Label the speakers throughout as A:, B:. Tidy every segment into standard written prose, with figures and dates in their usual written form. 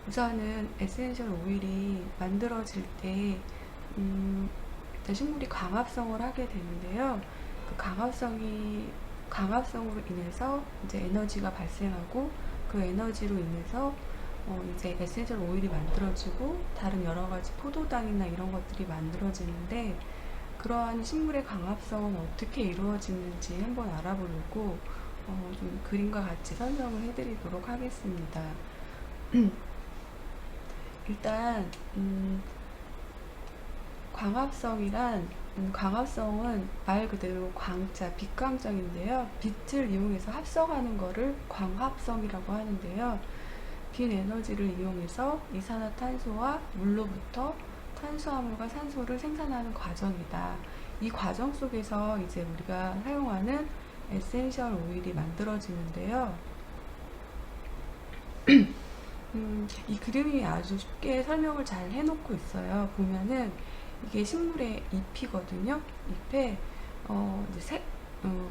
A: 우선은 에센셜 오일이 만들어질 때 일단 식물이 광합성을 하게 되는데요. 그 광합성으로 인해서 이제 에너지가 발생하고, 그 에너지로 인해서 이제 에센셜 오일이 만들어지고 다른 여러 가지 포도당이나 이런 것들이 만들어지는데, 그러한 식물의 광합성은 어떻게 이루어지는지 한번 알아보려고 좀 그림과 같이 설명을 해드리도록 하겠습니다. 일단 광합성은 말 그대로 광자, 빛광정인데요. 빛을 이용해서 합성하는 거를 광합성이라고 하는데요. 빈 에너지를 이용해서 이산화탄소와 물로부터 탄수화물과 산소를 생산하는 과정이다. 이 과정 속에서 이제 우리가 사용하는 에센셜 오일이 만들어지는데요. 이 그림이 아주 쉽게 설명을 잘 해놓고 있어요. 보면은 이게 식물의 잎이거든요. 잎에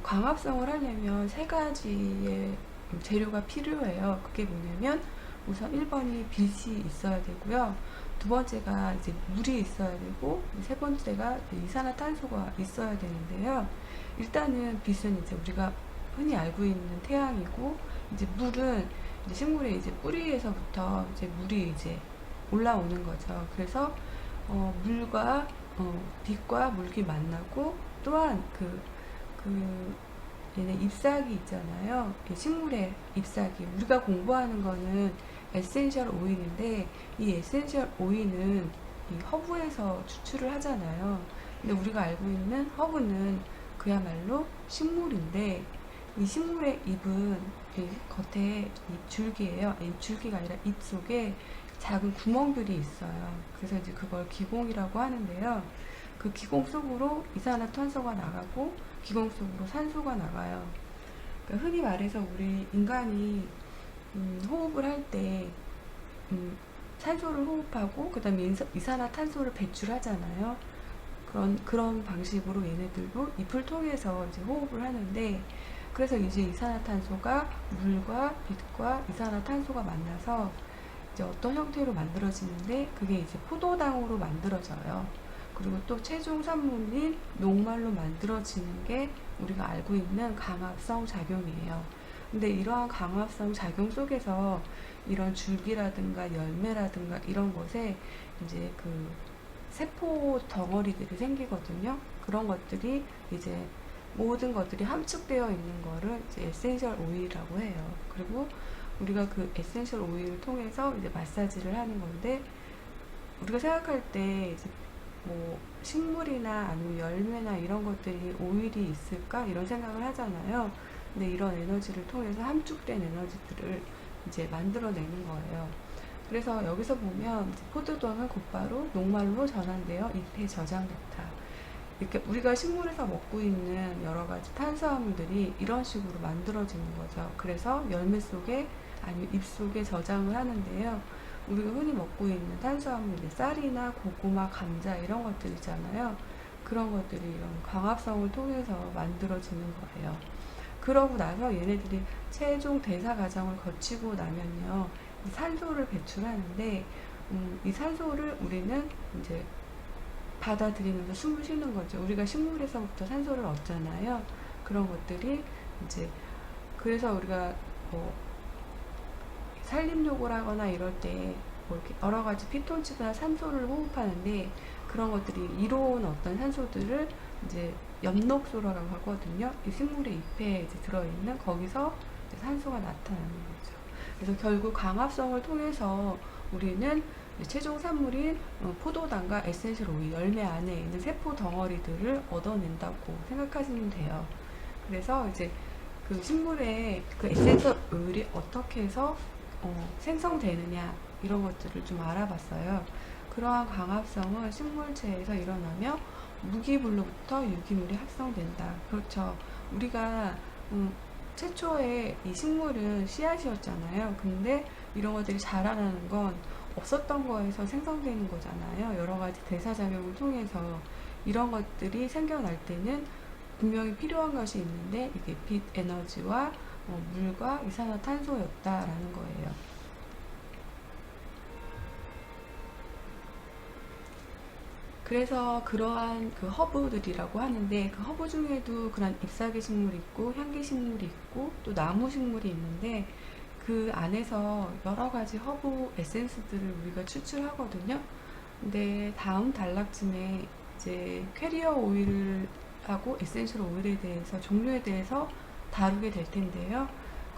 A: 광합성을 하려면 세 가지의 재료가 필요해요. 그게 뭐냐면 우선 1번이 빛이 있어야 되고요. 두 번째가 이제 물이 있어야 되고, 세 번째가 이산화탄소가 있어야 되는데요. 일단은 빛은 이제 우리가 흔히 알고 있는 태양이고, 이제 물은 이제 식물의 이제 뿌리에서부터 이제 물이 이제 올라오는 거죠. 그래서 물과 빛과 물이 만나고, 또한 얘네 잎사귀 있잖아요. 식물의 잎사귀. 우리가 공부하는 거는 에센셜 오일인데, 이 에센셜 오일은 이 허브에서 추출을 하잖아요. 근데 우리가 알고 있는 허브는 그야말로 식물인데, 이 식물의 잎은 이 겉에 잎 줄기예요. 잎 줄기가 아니라 잎 속에 작은 구멍들이 있어요. 그래서 이제 그걸 기공이라고 하는데요. 그 기공 속으로 이산화탄소가 나가고, 기공 속으로 산소가 나가요. 그러니까 흔히 말해서 우리 인간이 호흡을 할 때 산소를 호흡하고 그다음에 이산화탄소를 배출하잖아요. 그런 방식으로 얘네들도 잎을 통해서 이제 호흡을 하는데, 그래서 이제 이산화탄소가 물과 빛과 이산화탄소가 만나서 이제 어떤 형태로 만들어지는데, 그게 이제 포도당으로 만들어져요. 그리고 또 최종 산물인 녹말로 만들어지는 게 우리가 알고 있는 강합성 작용이에요. 근데 이러한 강합성 작용 속에서 이런 줄기라든가 열매라든가 이런 것에 이제 그 세포 덩어리들이 생기거든요. 그런 것들이 이제 모든 것들이 함축되어 있는 거를 이제 에센셜 오일이라고 해요. 그리고 우리가 그 에센셜 오일을 통해서 이제 마사지를 하는 건데, 우리가 생각할 때 이제 뭐 식물이나 아니면 열매나 이런 것들이 오일이 있을까 이런 생각을 하잖아요. 근데 이런 에너지를 통해서 함축된 에너지들을 이제 만들어내는 거예요. 그래서 여기서 보면 이제 포도당은 곧바로 녹말로 전환되어 잎에 저장됐다. 이렇게 우리가 식물에서 먹고 있는 여러 가지 탄수화물들이 이런 식으로 만들어지는 거죠. 그래서 열매 속에 아니면 잎 속에 저장을 하는데요. 우리가 흔히 먹고 있는 탄수화물, 쌀이나 고구마, 감자 이런 것들 있잖아요. 그런 것들이 이런 광합성을 통해서 만들어지는 거예요. 그러고 나서 얘네들이 최종 대사 과정을 거치고 나면요, 이 산소를 배출하는데, 이 산소를 우리는 이제 받아들이면서 숨을 쉬는 거죠. 우리가 식물에서부터 산소를 얻잖아요. 그런 것들이 이제, 그래서 우리가 뭐 산림욕을 하거나 이럴 때 뭐 이렇게 여러 가지 피톤치드나 산소를 호흡하는데, 그런 것들이 이로운 어떤 산소들을 이제 엽록소라고 하거든요. 이 식물의 잎에 이제 들어있는 거기서 이제 산소가 나타나는 거죠. 그래서 결국 광합성을 통해서 우리는 최종 산물인 포도당과 에센셜 오일, 열매 안에 있는 세포 덩어리들을 얻어낸다고 생각하시면 돼요. 그래서 이제 그 식물의 그 에센셜 오일이 어떻게 해서 생성되느냐 이런 것들을 좀 알아봤어요. 그러한 광합성은 식물체에서 일어나며 무기물로부터 유기물이 합성된다. 그렇죠. 우리가 최초에 이 식물은 씨앗이었잖아요. 근데 이런 것들이 자라나는 건 없었던 거에서 생성되는 거잖아요. 여러 가지 대사작용을 통해서 이런 것들이 생겨날 때는 분명히 필요한 것이 있는데, 이게 빛 에너지와 물과 이산화탄소였다라는 거예요. 그래서 그러한 그 허브들이라고 하는데, 그 허브 중에도 그런 잎사귀 식물이 있고 향기 식물이 있고 또 나무 식물이 있는데, 그 안에서 여러 가지 허브 에센스들을 우리가 추출하거든요. 근데 다음 단락쯤에 이제 캐리어 오일하고 에센셜 오일에 대해서, 종류에 대해서 다루게 될 텐데요.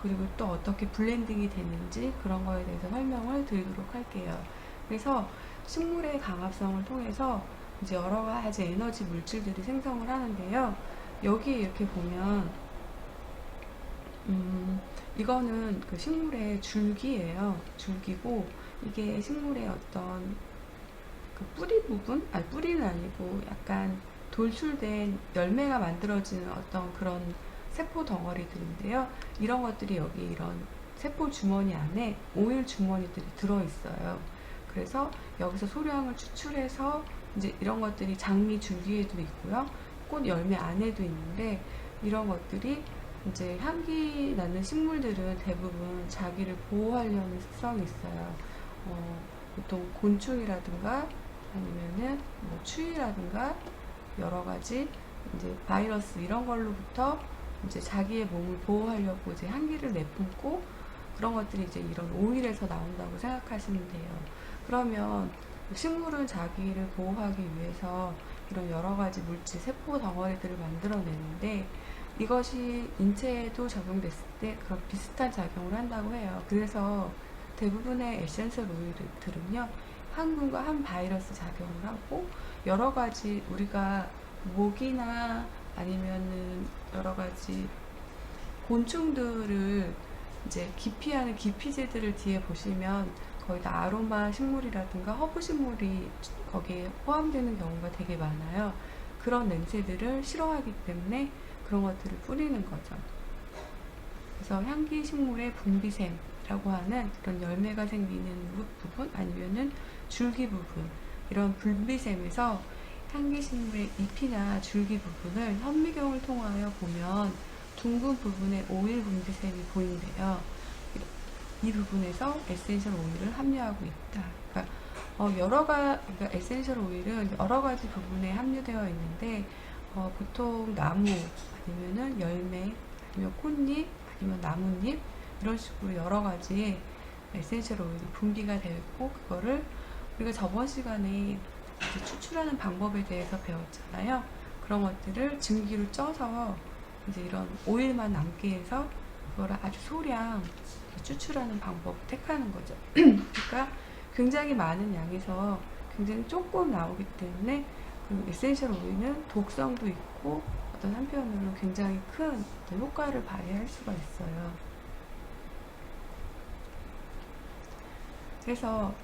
A: 그리고 또 어떻게 블렌딩이 되는지 그런 거에 대해서 설명을 드리도록 할게요. 그래서 식물의 강합성을 통해서 이제 여러 가지 에너지 물질들이 생성을 하는데요. 여기 이렇게 보면 이거는 그 식물의 줄기예요. 줄기고, 이게 식물의 어떤 그 뿌리 부분? 아니, 뿌리는 아니고 약간 돌출된 열매가 만들어지는 어떤 그런 세포 덩어리들인데요. 이런 것들이 여기 이런 세포 주머니 안에 오일 주머니들이 들어있어요. 그래서 여기서 소량을 추출해서 이제 이런 것들이 장미 줄기에도 있고요. 꽃 열매 안에도 있는데, 이런 것들이 이제 향기 나는 식물들은 대부분 자기를 보호하려는 습성이 있어요. 보통 곤충이라든가 아니면은 뭐 추위라든가 여러 가지 이제 바이러스 이런 걸로부터 이제 자기의 몸을 보호하려고 이제 향기를 내뿜고, 그런 것들이 이제 이런 오일에서 나온다고 생각하시면 돼요. 그러면 식물은 자기를 보호하기 위해서 이런 여러 가지 물질, 세포 덩어리들을 만들어내는데, 이것이 인체에도 적용됐을 때 그런 비슷한 작용을 한다고 해요. 그래서 대부분의 에센셜 오일들은요, 항균과 항바이러스 작용을 하고, 여러 가지 우리가 모기나 아니면은 여러 가지 곤충들을 이제 기피하는 기피제들을 뒤에 보시면 거의 다 아로마 식물이라든가 허브 식물이 거기에 포함되는 경우가 되게 많아요. 그런 냄새들을 싫어하기 때문에 그런 것들을 뿌리는 거죠. 그래서 향기 식물의 분비샘이라고 하는 그런 열매가 생기는 부분 아니면은 줄기 부분, 이런 분비샘에서 향기 식물의 잎이나 줄기 부분을 현미경을 통하여 보면 둥근 부분에 오일 분비샘이 보인대요. 이 부분에서 에센셜 오일을 함유하고 있다. 그러니까 그러니까 에센셜 오일은 여러 가지 부분에 함유되어 있는데, 보통 나무 아니면은 열매 아니면 꽃잎 아니면 나뭇잎 이런 식으로 여러 가지 에센셜 오일이 분비가 되어 있고, 그거를 우리가 저번 시간에 이제 추출하는 방법에 대해서 배웠잖아요. 그런 것들을 증기로 쪄서 이제 이런 오일만 남게 해서 그거를 아주 소량 추출하는 방법을 택하는 거죠. 그러니까 굉장히 많은 양에서 굉장히 조금 나오기 때문에 그 에센셜 오일은 독성도 있고 어떤 한편으로는 굉장히 큰 어떤 효과를 발휘할 수가 있어요. 그래서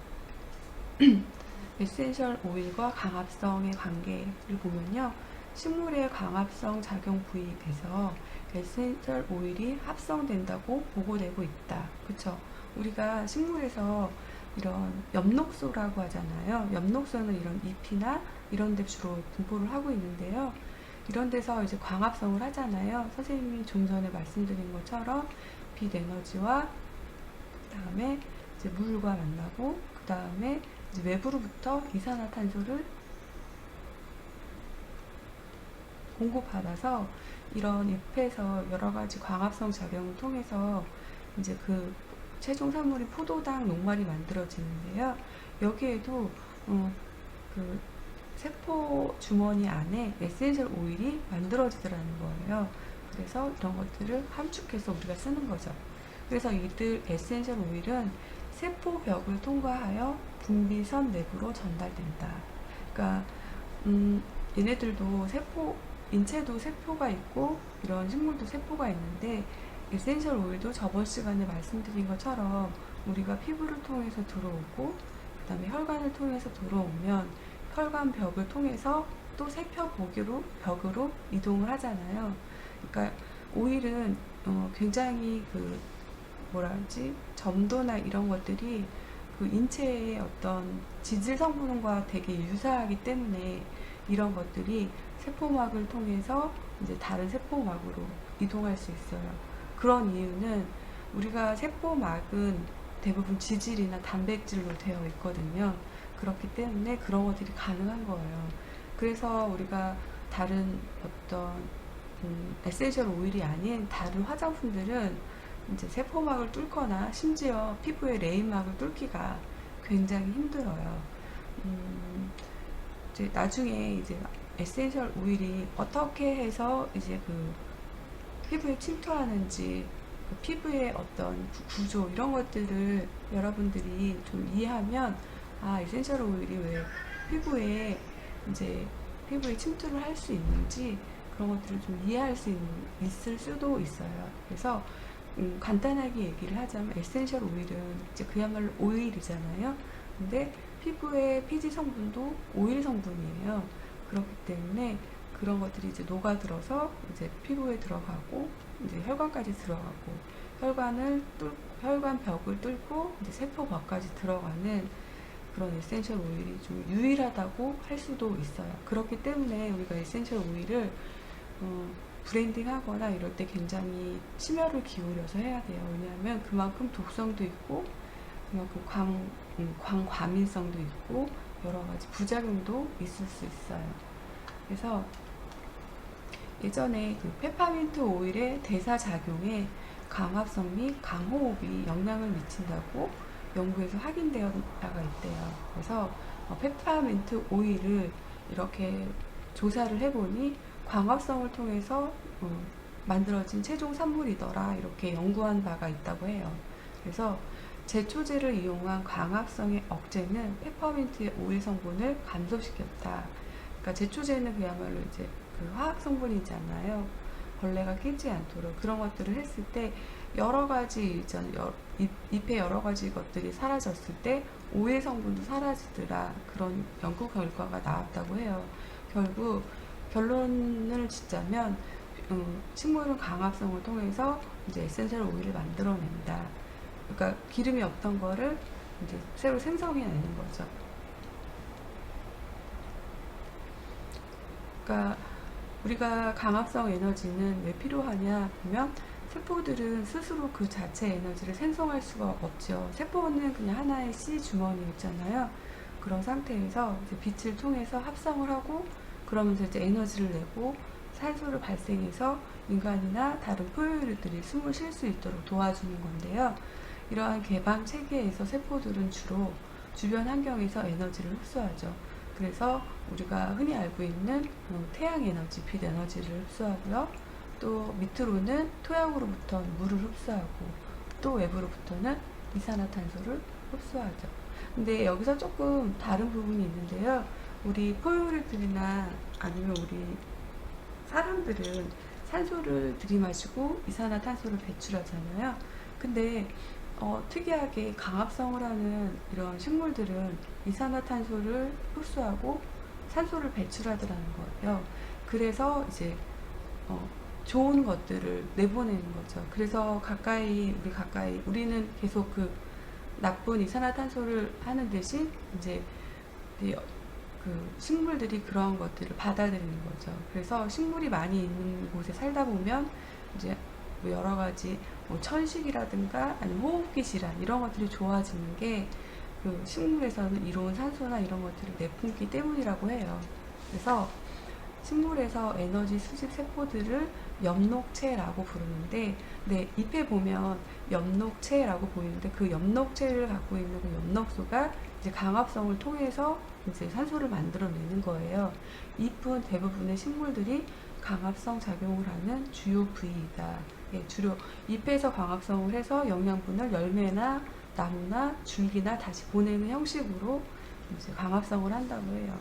A: 에센셜 오일과 강합성의 관계를 보면요, 식물의 강합성 작용 부위에서 에센셜 오일이 합성된다고 보고되고 있다. 그쵸? 우리가 식물에서 이런 엽록소라고 하잖아요. 엽록소는 이런 잎이나 이런 데 주로 분포를 하고 있는데요. 이런 데서 이제 광합성을 하잖아요. 선생님이 좀 전에 말씀드린 것처럼 빛 에너지와 그 다음에 이제 물과 만나고, 그 다음에 이제 외부로부터 이산화탄소를 공급받아서 이런 잎에서 여러 가지 광합성 작용을 통해서 이제 그 최종 산물이 포도당 녹말이 만들어지는데요. 여기에도 그 세포 주머니 안에 에센셜 오일이 만들어지더라는 거예요. 그래서 이런 것들을 함축해서 우리가 쓰는 거죠. 그래서 이들 에센셜 오일은 세포벽을 통과하여 분비선 내부로 전달된다. 그러니까 얘네들도 인체도 세포가 있고 이런 식물도 세포가 있는데, 에센셜 오일도 저번 시간에 말씀드린 것처럼 우리가 피부를 통해서 들어오고, 그 다음에 혈관을 통해서 들어오면 혈관 벽을 통해서 또 세포벽으로 이동을 하잖아요. 그러니까 오일은 굉장히 점도나 이런 것들이 그 인체의 어떤 지질 성분과 되게 유사하기 때문에 이런 것들이 세포막을 통해서 이제 다른 세포막으로 이동할 수 있어요. 그런 이유는 우리가 세포막은 대부분 지질이나 단백질로 되어 있거든요. 그렇기 때문에 그런 것들이 가능한 거예요. 그래서 우리가 다른 어떤 에센셜 오일이 아닌 다른 화장품들은 이제 세포막을 뚫거나 심지어 피부의 레인막을 뚫기가 굉장히 힘들어요. 이제 나중에 이제 에센셜 오일이 어떻게 해서 이제 그 피부에 침투하는지, 그 피부의 어떤 구조 이런 것들을 여러분들이 좀 이해하면, 아, 에센셜 오일이 왜 피부에 이제 피부에 침투를 할 수 있는지 그런 것들을 좀 이해할 수 있을 수도 있어요. 그래서 간단하게 얘기를 하자면 에센셜 오일은 이제 그야말로 오일이잖아요. 근데 피부의 피지 성분도 오일 성분이에요. 그렇기 때문에 그런 것들이 이제 녹아들어서 이제 피부에 들어가고 이제 혈관까지 들어가고 혈관 벽을 뚫고 이제 세포벽까지 들어가는 그런 에센셜 오일이 좀 유일하다고 할 수도 있어요. 그렇기 때문에 우리가 에센셜 오일을 브랜딩 하거나 이럴 때 굉장히 심혈을 기울여서 해야 돼요. 왜냐하면 그만큼 독성도 있고 그만큼 광과민성도 있고 여러 가지 부작용도 있을 수 있어요. 그래서 예전에 그 페퍼민트 오일의 대사작용에 강합성 및 강호흡이 영향을 미친다고 연구에서 확인되었다가 있대요. 그래서 페퍼민트 오일을 이렇게 조사를 해보니 광합성을 통해서 만들어진 최종 산물이더라, 이렇게 연구한 바가 있다고 해요. 그래서 제초제를 이용한 광합성의 억제는 페퍼민트의 오일 성분을 감소시켰다. 그러니까 제초제는 그야말로 이제 그 화학 성분이잖아요. 벌레가 끼지 않도록 그런 것들을 했을 때 여러 가지 잎의 여러 가지 것들이 사라졌을 때 오일 성분도 사라지더라, 그런 연구 결과가 나왔다고 해요. 결국 결론을 짓자면 식물은 강합성을 통해서 이제 에센셜 오일을 만들어낸다. 그러니까 기름이 없던 거를 이제 새로 생성해내는 거죠. 그러니까 우리가 강합성 에너지는 왜 필요하냐 보면, 세포들은 스스로 그 자체 에너지를 생성할 수가 없죠. 세포는 그냥 하나의 씨 주머니였잖아요. 그런 상태에서 이제 빛을 통해서 합성을 하고 그러면서 이제 에너지를 내고 산소를 발생해서 인간이나 다른 포유류들이 숨을 쉴 수 있도록 도와주는 건데요. 이러한 개방 체계에서 세포들은 주로 주변 환경에서 에너지를 흡수하죠. 그래서 우리가 흔히 알고 있는 태양 에너지, 빛 에너지를 흡수하고요. 또 밑으로는 토양으로부터 물을 흡수하고 또 외부로부터는 이산화탄소를 흡수하죠. 근데 여기서 조금 다른 부분이 있는데요. 우리 포유류들이나 아니면 우리 사람들은 산소를 들이마시고 이산화탄소를 배출하잖아요. 근데 특이하게 강합성을 하는 이런 식물들은 이산화탄소를 흡수하고 산소를 배출하더라는 거예요. 그래서 이제 좋은 것들을 내보내는 거죠. 그래서 우리는 계속 그 나쁜 이산화탄소를 하는 대신 이제 그 식물들이 그런 것들을 받아들이는 거죠. 그래서 식물이 많이 있는 곳에 살다 보면 이제 뭐 여러 가지 천식이라든가 아니면 호흡기 질환 이런 것들이 좋아지는 게 그 식물에서는 이로운 산소나 이런 것들을 내뿜기 때문이라고 해요. 그래서 식물에서 에너지 수집 세포들을 엽록체라고 부르는데, 네, 잎에 보면 엽록체라고 보이는데 그 엽록체를 갖고 있는 그 엽록소가 이제 강합성을 통해서 이제 산소를 만들어내는 거예요. 잎은 대부분의 식물들이 강합성 작용을 하는 주요 부위이다. 예, 주로 잎에서 강합성을 해서 영양분을 열매나 나무나 줄기나 다시 보내는 형식으로 이제 강합성을 한다고 해요.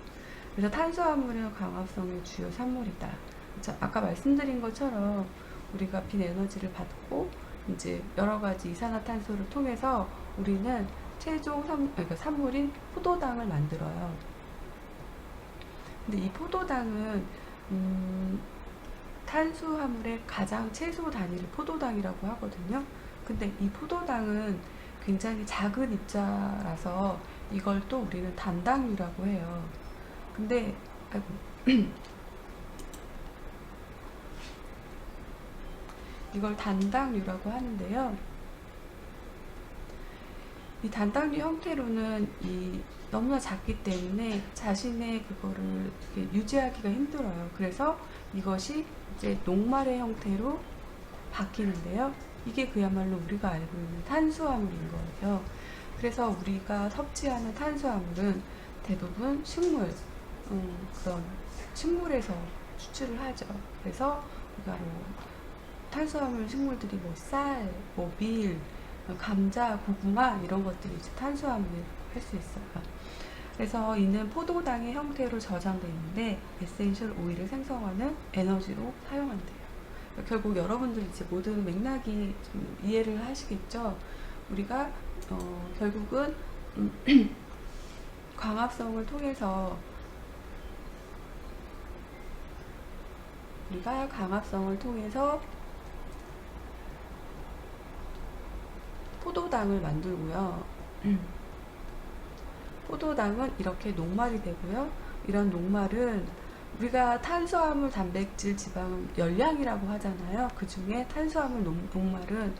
A: 그래서 탄수화물은 강합성의 주요 산물이다. 아까 말씀드린 것처럼 우리가 빛 에너지를 받고 이제 여러 가지 이산화탄소를 통해서 우리는 최종 그러니까 산물인 포도당을 만들어요. 근데 이 포도당은 탄수화물의 가장 최소 단위를 포도당이라고 하거든요. 근데 이 포도당은 굉장히 작은 입자라서 이걸 또 우리는 단당류라고 해요. 근데 이걸 단당류라고 하는데요. 이 단단류 형태로는 너무나 작기 때문에 자신의 그거를 이렇게 유지하기가 힘들어요. 그래서 이것이 이제 녹말의 형태로 바뀌는데요. 이게 그야말로 우리가 알고 있는 탄수화물인 거예요. 그래서 우리가 섭취하는 탄수화물은 대부분 식물, 그런 식물에서 추출을 하죠. 그래서 우리가 뭐 탄수화물 식물들이 뭐 쌀, 뭐 밀, 감자, 고구마 이런 것들이 이제 탄수화물을 할 수 있어요. 그래서 이는 포도당의 형태로 저장되어 있는데 에센셜 오일을 생성하는 에너지로 사용한대요. 결국 여러분들 이제 모든 맥락이 좀 이해를 하시겠죠? 우리가 결국은 광합성을 통해서 포도당을 만들고요. 포도당은 이렇게 녹말이 되고요. 이런 녹말은 우리가 탄수화물, 단백질, 지방, 열량이라고 하잖아요. 그 중에 탄수화물 녹말은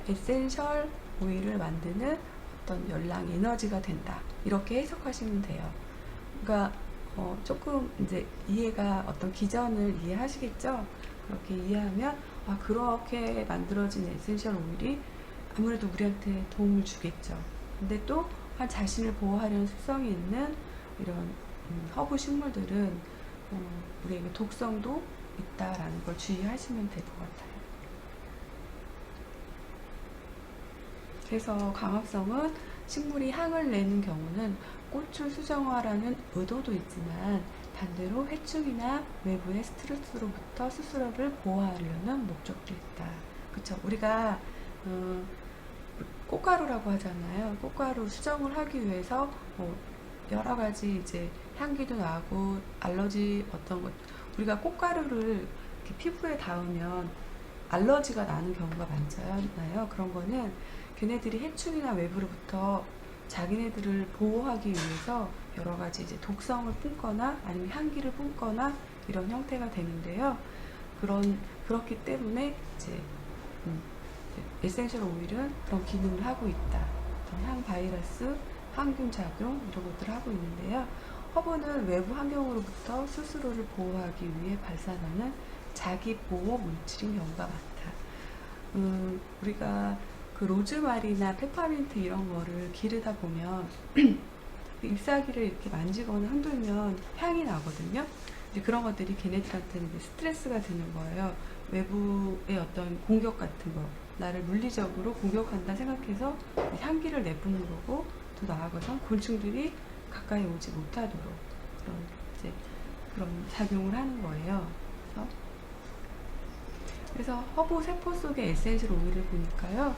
A: 에센셜 오일을 만드는 어떤 열량 에너지가 된다. 이렇게 해석하시면 돼요. 그러니까 조금 이제 이해가 어떤 기전을 이해하시겠죠? 그렇게 이해하면 그렇게 만들어진 에센셜 오일이 아무래도 우리한테 도움을 주겠죠. 근데 또 자신을 보호하려는 습성이 있는 이런 허브 식물들은 우리에게 독성도 있다라는 걸 주의하시면 될 것 같아요. 그래서 광합성은 식물이 향을 내는 경우는 꽃을 수정화라는 의도도 있지만 반대로 해충이나 외부의 스트레스로부터 스스로를 보호하려는 목적도 있다. 그쵸? 우리가 꽃가루라고 하잖아요. 꽃가루 수정을 하기 위해서 여러 가지 이제 향기도 나고 알러지 어떤 것 우리가 꽃가루를 이렇게 피부에 닿으면 알러지가 나는 경우가 많잖아요. 그런 거는 걔네들이 해충이나 외부로부터 자기네들을 보호하기 위해서 여러 가지 이제 독성을 뿜거나 아니면 향기를 뿜거나 이런 형태가 되는데요. 그렇기 때문에 이제 에센셜 오일은 그런 기능을 하고 있다. 향 바이러스, 항균 작용 이런 것들을 하고 있는데요. 허브는 외부 환경으로부터 스스로를 보호하기 위해 발산하는 자기 보호 물질인 경우가 많다. 우리가 그 로즈마리나 페퍼민트 이런 거를 기르다 보면 잎사귀를 이렇게 만지거나 흔들면 향이 나거든요. 이제 그런 것들이 걔네들한테는 이제 스트레스가 되는 거예요. 외부의 어떤 공격 같은 거, 나를 물리적으로 공격한다 생각해서 향기를 내뿜는 거고, 더 나아가서 곤충들이 가까이 오지 못하도록 그런 작용을 하는 거예요. 그래서 허브 세포 속의 에센셜 오일을 보니까요,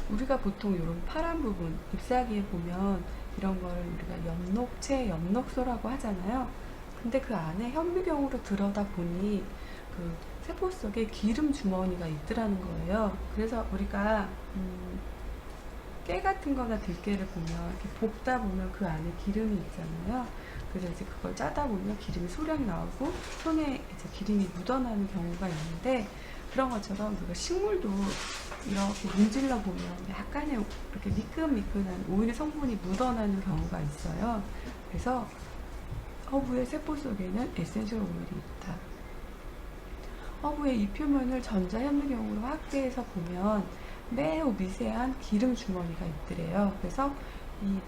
A: 우리가 보통 이런 파란 부분, 잎사귀에 보면 이런 걸 우리가 엽록체, 엽록소라고 하잖아요. 근데 그 안에 현미경으로 들여다 보니 그 세포 속에 기름 주머니가 있더라는 거예요. 그래서 우리가 깨 같은 거나 들깨를 보면 이렇게 볶다 보면 그 안에 기름이 있잖아요. 그래서 이제 그걸 짜다 보면 기름이 소량 나오고 손에 이제 기름이 묻어나는 경우가 있는데, 그런 것처럼 우리가 식물도 이렇게 문질러 보면 약간의 이렇게 미끈미끈한 오일 성분이 묻어나는 경우가 있어요. 그래서 허브의 세포 속에는 에센셜 오일이 있다. 허브의 이 표면을 전자현미경으로 확대해서 보면 매우 미세한 기름 주머니가 있더래요. 그래서 이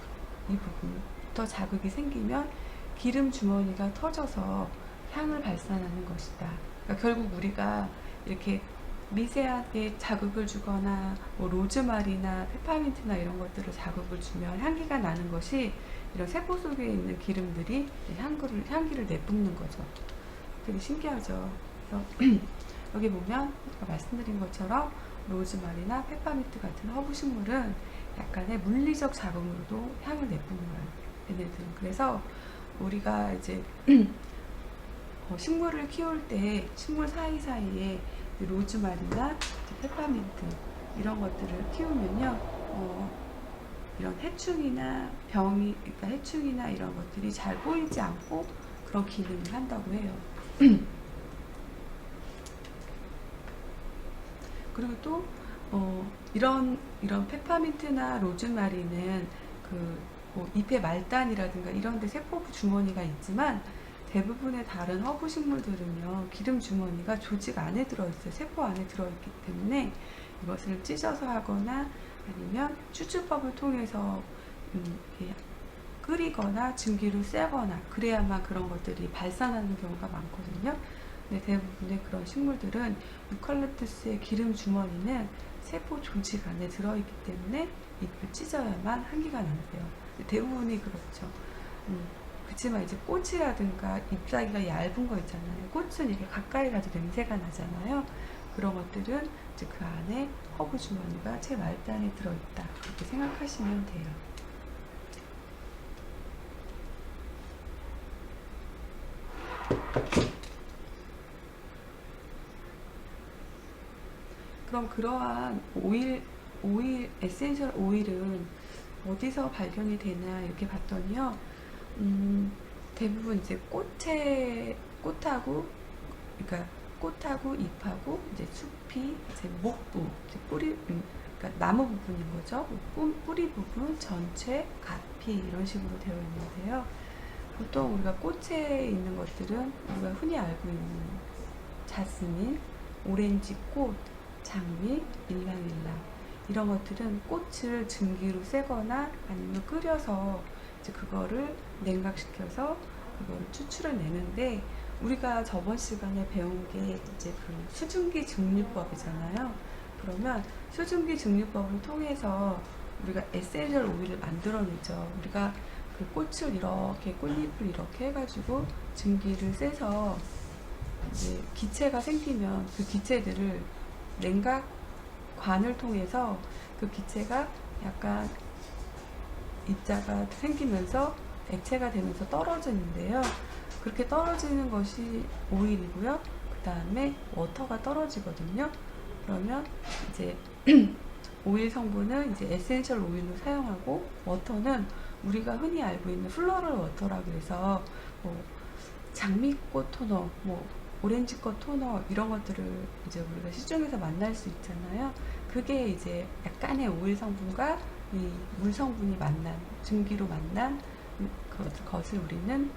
A: 부분부터 자극이 생기면 기름 주머니가 터져서 향을 발산하는 것이다. 그러니까 결국 우리가 이렇게 미세하게 자극을 주거나 뭐 로즈마리나 페퍼민트나 이런 것들을 자극을 주면 향기가 나는 것이 이런 세포 속에 있는 기름들이 향기를 내뿜는 거죠. 되게 신기하죠. 그래서 여기 보면 제가 말씀드린 것처럼 로즈마리나 페퍼민트 같은 허브 식물은 약간의 물리적 자극으로도 향을 내뿜는 거예요. 얘네들은. 그래서 우리가 이제 식물을 키울 때 식물 사이사이에 로즈마리나 페퍼민트 이런 것들을 키우면요, 이런 해충이나 그러니까 해충이나 이런 것들이 잘 보이지 않고 그런 기능을 한다고 해요. 그리고 또 이런 페퍼민트나 로즈마리는 뭐 잎의 말단이라든가 이런 데 세포 주머니가 있지만 대부분의 다른 허브 식물들은요, 기름 주머니가 조직 안에 들어있어요. 세포 안에 들어있기 때문에 이것을 찢어서 하거나 아니면 추출법을 통해서 이렇게 끓이거나 증기로 쐬거나 그래야만 그런 것들이 발산하는 경우가 많거든요. 근데 대부분의 그런 식물들은 유칼립투스의 기름 주머니는 세포 조직 안에 들어있기 때문에 잎을 찢어야만 향기가 난대요. 대부분이 그렇죠. 그렇지만 이제 꽃이라든가 잎사귀가 얇은 거 있잖아요. 꽃은 이렇게 가까이 가도 냄새가 나잖아요. 그런 것들은 이제 그 안에 허브 주머니가 제 말단에 들어있다. 그렇게 생각하시면 돼요. 그럼 그러한 에센셜 오일은 어디서 발견이 되나 이렇게 봤더니요. 대부분 이제 꽃하고, 그러니까 꽃하고 잎하고 이제 숲이 이제 목부, 이제 뿌리, 그러니까 나무 부분인 거죠. 뿌리 부분, 전체, 가피 이런 식으로 되어 있는데요. 보통 우리가 꽃에 있는 것들은 우리가 흔히 알고 있는 자스민, 오렌지꽃, 장미, 일랑일랑 이런 것들은 꽃을 증기로 쐬거나 아니면 끓여서 이제 그거를 냉각시켜서 그거를 추출을 내는데, 우리가 저번 시간에 배운 게 이제 그 수증기 증류법이잖아요. 그러면 수증기 증류법을 통해서 우리가 에센셜 오일을 만들어내죠. 우리가 그 꽃을 이렇게, 꽃잎을 이렇게 해가지고 증기를 쐬서 이제 기체가 생기면 그 기체들을 냉각관을 통해서 그 기체가 약간 입자가 생기면서 액체가 되면서 떨어지는데요. 그렇게 떨어지는 것이 오일이고요. 그 다음에 워터가 떨어지거든요. 그러면 이제 오일 성분은 이제 에센셜 오일로 사용하고, 워터는 우리가 흔히 알고 있는 플로럴 워터라고 해서 뭐 장미꽃 토너, 뭐 오렌지꽃 토너 이런 것들을 이제 우리가 시중에서 만날 수 있잖아요. 그게 이제 약간의 오일 성분과 이 물 성분이 만난, 증기로 만난 그것을 우리는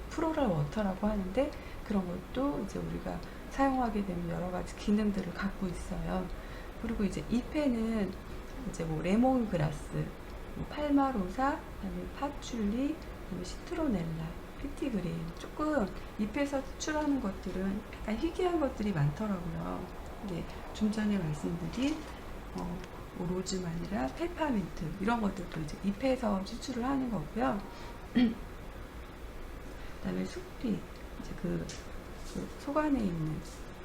A: 플로럴 워터라고 하는데, 그런 것도 이제 우리가 사용하게 되면 여러 가지 기능들을 갖고 있어요. 그리고 이제 잎에는 이제 뭐 레몬그라스, 뭐 팔마로사, 그다음에 파출리, 그다음에 시트로넬라, 피티그린, 조금 잎에서 추출하는 것들은 약간 희귀한 것들이 많더라고요. 근데 좀 전에 말씀드린 뭐 로즈마니라, 페퍼민트 이런 것들도 이제 잎에서 추출을 하는 거고요. 그다음에 숲이 이제 그 속 안에 있는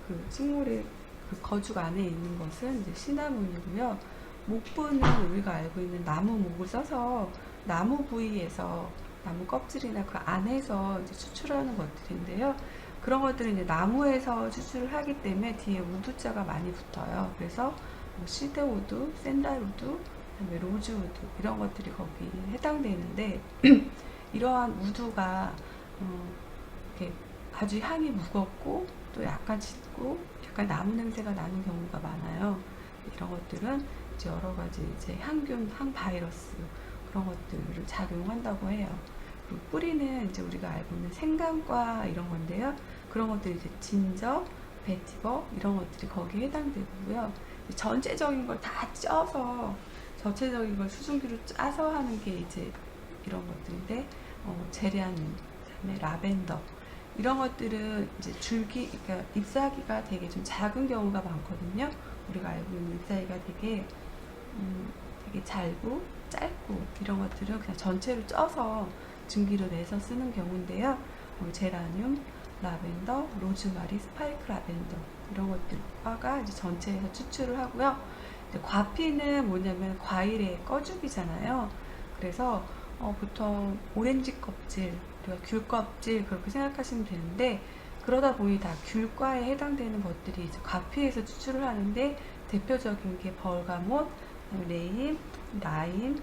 A: 그 식물의 그 거죽 안에 있는 것은 이제 시나몬이고요. 목부는 우리가 알고 있는 나무 목을 써서 나무 부위에서, 나무 껍질이나 그 안에서 이제 추출하는 것들인데요. 그런 것들은 이제 나무에서 추출을 하기 때문에 뒤에 우드자가 많이 붙어요. 그래서 뭐 시드우드, 샌달우드, 그다음에 로즈우드 이런 것들이 거기에 해당되는데 이러한 우드가 이렇게 아주 향이 무겁고 또 약간 짙고 약간 나무 냄새가 나는 경우가 많아요. 이런 것들은 이제 여러 가지 이제 향균, 항바이러스 그런 것들을 작용한다고 해요. 그리고 뿌리는 이제 우리가 알고 있는 생강과 이런 건데요. 그런 것들이 이제 진저, 베티버 이런 것들이 거기에 해당되고요. 전체적인 걸 다 쪄서, 전체적인 걸 수증기로 짜서 하는 게 이제 이런 것들인데, 제라늄, 그다음에 라벤더 이런 것들은 이제 줄기, 그러니까 잎사귀가 되게 좀 작은 경우가 많거든요. 우리가 알고 있는 잎사귀가 되게 잘고 짧고 이런 것들은 그냥 전체로 쪄서 증기로 내서 쓰는 경우인데요. 제라늄, 라벤더, 로즈마리, 스파이크 라벤더 이런 것들과가 이제 전체에서 추출을 하고요. 이제 과피는 뭐냐면 과일의 꺼죽이잖아요. 그래서 보통 오렌지 껍질, 우리가 귤 껍질 그렇게 생각하시면 되는데, 그러다 보니 다 귤과에 해당되는 것들이 이제 과피에서 추출을 하는데, 대표적인 게 벌가못, 레임, 라임,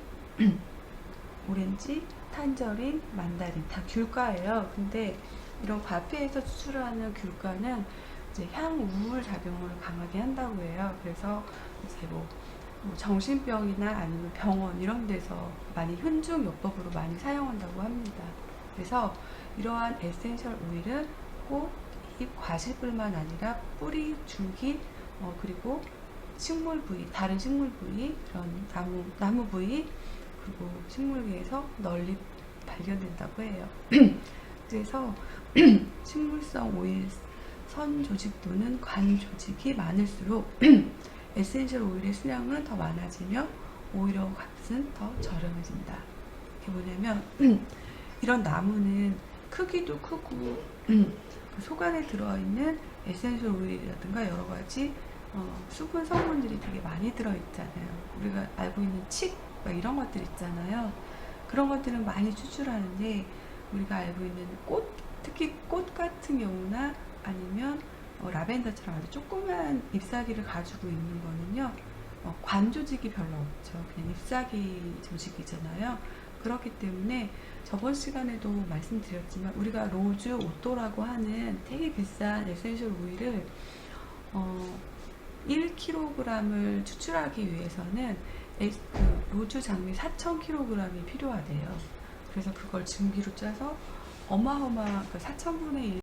A: 오렌지, 탄저린, 만다린 다 귤과예요. 근데 이런 과피에서 추출하는 귤과는 이제 향우울 작용을 강하게 한다고 해요. 그래서 이제 뭐 정신병이나 아니면 병원 이런 데서 많이 흔중 요법으로 많이 사용한다고 합니다. 그래서 이러한 에센셜 오일은 꽃, 잎, 과실뿐만 아니라 뿌리, 줄기, 그리고 식물 부위, 다른 식물 부위, 이런 나무 부위, 그리고 식물계에서 널리 발견된다고 해요. 그래서 식물성 오일 선 조직 또는 관 조직이 많을수록 에센셜 오일의 수량은 더 많아지며 오히려 값은 더 저렴해진다. 이게 뭐냐면 이런 나무는 크기도 크고 그 속 안에 들어있는 에센셜 오일이라든가 여러 가지 수분 성분들이 되게 많이 들어있잖아요. 우리가 알고 있는 칡 이런 것들 있잖아요. 그런 것들은 많이 추출하는데 우리가 알고 있는 꽃, 특히 꽃 같은 경우나 아니면 라벤더처럼 아주 조그만 잎사귀를 가지고 있는 거는요, 관 조직이 별로 없죠. 그냥 잎사귀 조직이잖아요. 그렇기 때문에 저번 시간에도 말씀드렸지만 우리가 로즈 오또라고 하는 되게 비싼 에센셜 오일을 1kg을 추출하기 위해서는 로즈 장미 4,000kg이 필요하대요. 그래서 그걸 증기로 짜서 어마어마한 4,000분의 1